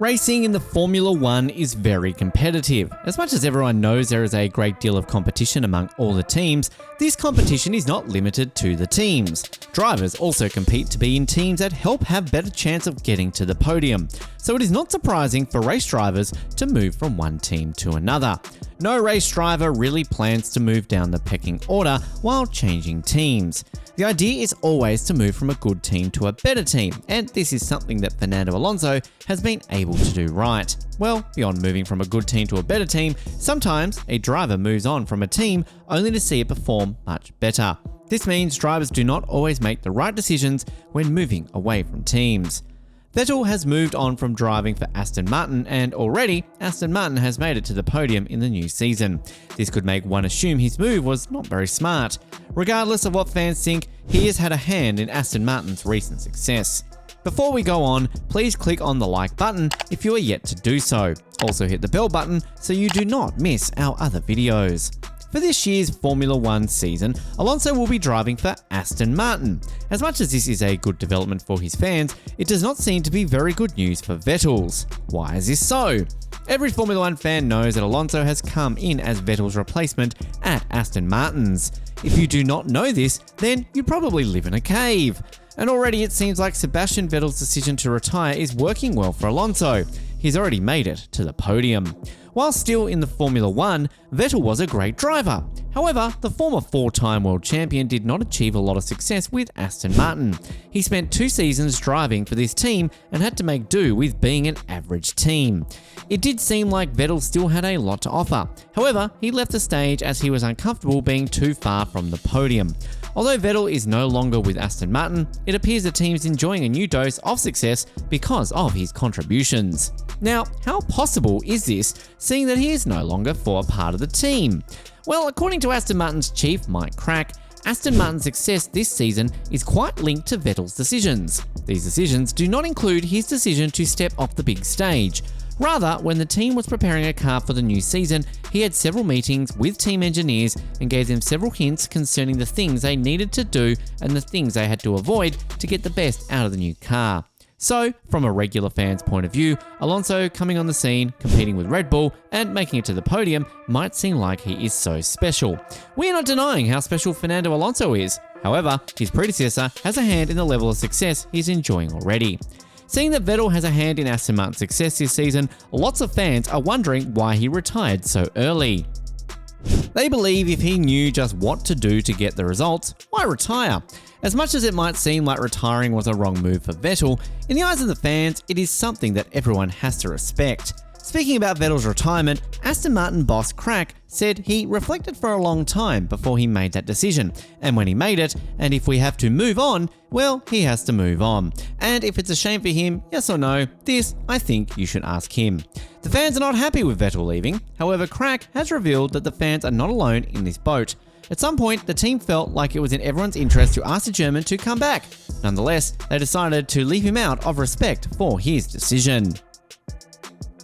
Racing in the Formula One is very competitive. As much as everyone knows there is a great deal of competition among all the teams, this competition is not limited to the teams. Drivers also compete to be in teams that help have better chance of getting to the podium. So it is not surprising for race drivers to move from one team to another. No race driver really plans to move down the pecking order while changing teams. The idea is always to move from a good team to a better team, and this is something that Fernando Alonso has been able to do right. Well, beyond moving from a good team to a better team, sometimes a driver moves on from a team only to see it perform much better. This means drivers do not always make the right decisions when moving away from teams. Vettel has moved on from driving for Aston Martin, and already Aston Martin has made it to the podium in the new season. This could make one assume his move was not very smart. Regardless of what fans think, he has had a hand in Aston Martin's recent success. Before we go on, please click on the like button if you are yet to do so. Also hit the bell button so you do not miss our other videos. For this year's Formula One season, Alonso will be driving for Aston Martin. As much as this is a good development for his fans, it does not seem to be very good news for Vettel's. Why is this so? Every Formula One fan knows that Alonso has come in as Vettel's replacement at Aston Martin's. If you do not know this, then you probably live in a cave. And already it seems like Sebastian Vettel's decision to retire is working well for Alonso. He's already made it to the podium. While still in the Formula One, Vettel was a great driver. However, the former 4-time world champion did not achieve a lot of success with Aston Martin. He spent 2 seasons driving for this team and had to make do with being an average team. It did seem like Vettel still had a lot to offer. However, he left the stage as he was uncomfortable being too far from the podium. Although Vettel is no longer with Aston Martin, it appears the team is enjoying a new dose of success because of his contributions. Now, how possible is this, seeing that he is no longer for a part of the team? Well, according to Aston Martin's chief, Mike Crack, Aston Martin's success this season is quite linked to Vettel's decisions. These decisions do not include his decision to step off the big stage. Rather, when the team was preparing a car for the new season, he had several meetings with team engineers and gave them several hints concerning the things they needed to do and the things they had to avoid to get the best out of the new car. So, from a regular fan's point of view, Alonso coming on the scene, competing with Red Bull, and making it to the podium might seem like he is so special. We are not denying how special Fernando Alonso is. However, his predecessor has a hand in the level of success he's enjoying already. Seeing that Vettel has a hand in Aston Martin's success this season, lots of fans are wondering why he retired so early. They believe if he knew just what to do to get the results, why retire? As much as it might seem like retiring was a wrong move for Vettel, in the eyes of the fans, it is something that everyone has to respect. Speaking about Vettel's retirement, Aston Martin boss Crack said he reflected for a long time before he made that decision, and when he made it, and if we have to move on, well, he has to move on. And if it's a shame for him, yes or no, this, I think you should ask him. The fans are not happy with Vettel leaving, however Crack has revealed that the fans are not alone in this boat. At some point, the team felt like it was in everyone's interest to ask the German to come back. Nonetheless, they decided to leave him out of respect for his decision.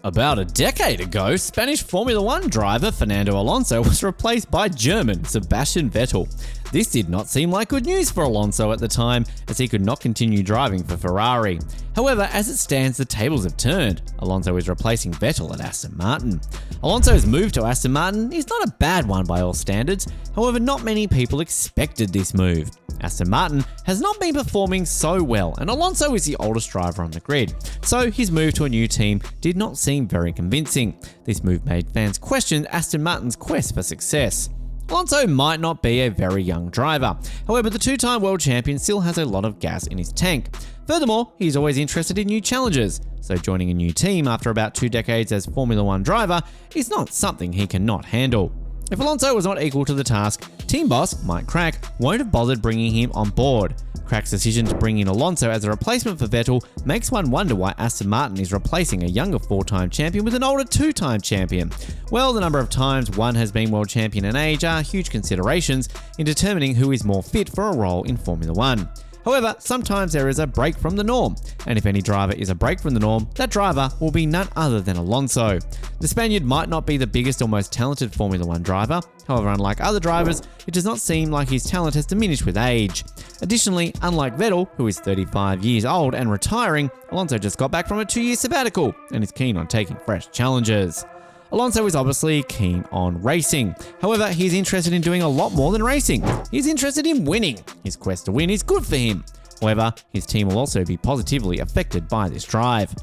About a decade ago, Spanish Formula One driver Fernando Alonso was replaced by German Sebastian Vettel. This did not seem like good news for Alonso at the time, as he could not continue driving for Ferrari. However, as it stands, the tables have turned. Alonso is replacing Vettel at Aston Martin. Alonso's move to Aston Martin is not a bad one by all standards, however not many people expected this move. Aston Martin has not been performing so well, and Alonso is the oldest driver on the grid, so his move to a new team did not seem very convincing. This move made fans question Aston Martin's quest for success. Alonso might not be a very young driver, however the 2-time world champion still has a lot of gas in his tank. Furthermore, he's always interested in new challenges, so joining a new team after about 2 decades as Formula One driver is not something he cannot handle. If Alonso was not equal to the task, team boss Mike Crack won't have bothered bringing him on board. Crack's decision to bring in Alonso as a replacement for Vettel makes one wonder why Aston Martin is replacing a younger 4-time champion with an older 2-time champion. Well, the number of times one has been world champion and age are huge considerations in determining who is more fit for a role in Formula One. However, sometimes there is a break from the norm, and if any driver is a break from the norm, that driver will be none other than Alonso. The Spaniard might not be the biggest or most talented Formula One driver, however, unlike other drivers, it does not seem like his talent has diminished with age. Additionally, unlike Vettel, who is 35 years old and retiring, Alonso just got back from a 2-year sabbatical and is keen on taking fresh challenges. Alonso is obviously keen on racing. However, he is interested in doing a lot more than racing. He is interested in winning. His quest to win is good for him. However, his team will also be positively affected by this drive.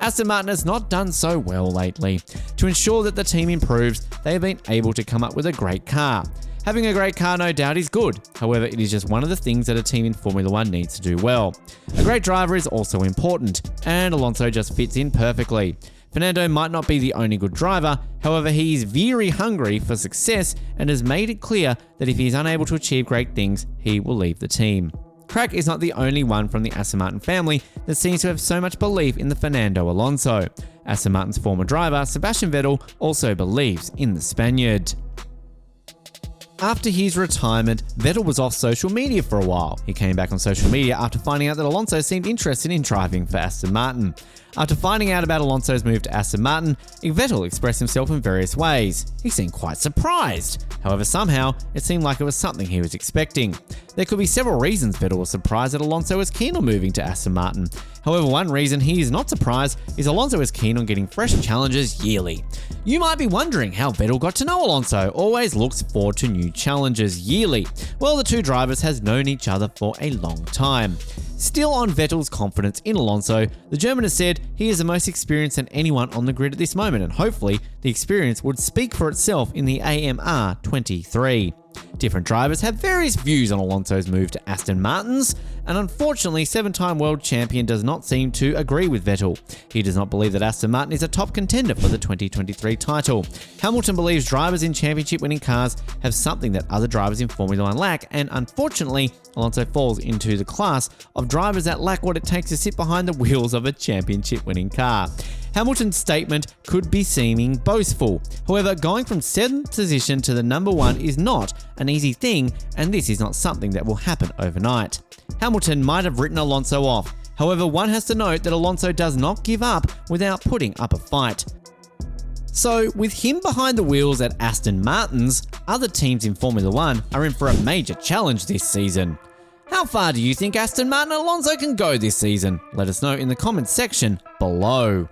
Aston Martin has not done so well lately. To ensure that the team improves, they have been able to come up with a great car. Having a great car no doubt is good. However, it is just one of the things that a team in Formula One needs to do well. A great driver is also important, and Alonso just fits in perfectly. Fernando might not be the only good driver, however he is very hungry for success and has made it clear that if he is unable to achieve great things, he will leave the team. Crack is not the only one from the Aston Martin family that seems to have so much belief in the Fernando Alonso. Aston Martin's former driver, Sebastian Vettel, also believes in the Spaniard. After his retirement, Vettel was off social media for a while. He came back on social media after finding out that Alonso seemed interested in driving for Aston Martin. After finding out about Alonso's move to Aston Martin, Vettel expressed himself in various ways. He seemed quite surprised. However, somehow, it seemed like it was something he was expecting. There could be several reasons Vettel was surprised that Alonso was keen on moving to Aston Martin. However, one reason he is not surprised is Alonso is keen on getting fresh challenges yearly. You might be wondering how Vettel got to know Alonso always looks forward to new challenges yearly. Well, the two drivers has known each other for a long time. Still on Vettel's confidence in Alonso, the German has said he is the most experienced than anyone on the grid at this moment, and hopefully the experience would speak for itself in the AMR 23. Different drivers have various views on Alonso's move to Aston Martins, and unfortunately, 7-time world champion does not seem to agree with Vettel. He does not believe that Aston Martin is a top contender for the 2023 title. Hamilton believes drivers in championship-winning cars have something that other drivers in Formula One lack, and unfortunately, Alonso falls into the class of drivers that lack what it takes to sit behind the wheels of a championship-winning car. Hamilton's statement could be seeming boastful. However, going from 7th position to the number 1 is not an easy thing, and this is not something that will happen overnight. Hamilton might have written Alonso off. However, one has to note that Alonso does not give up without putting up a fight. So, with him behind the wheels at Aston Martins, other teams in Formula One are in for a major challenge this season. How far do you think Aston Martin and Alonso can go this season? Let us know in the comments section below.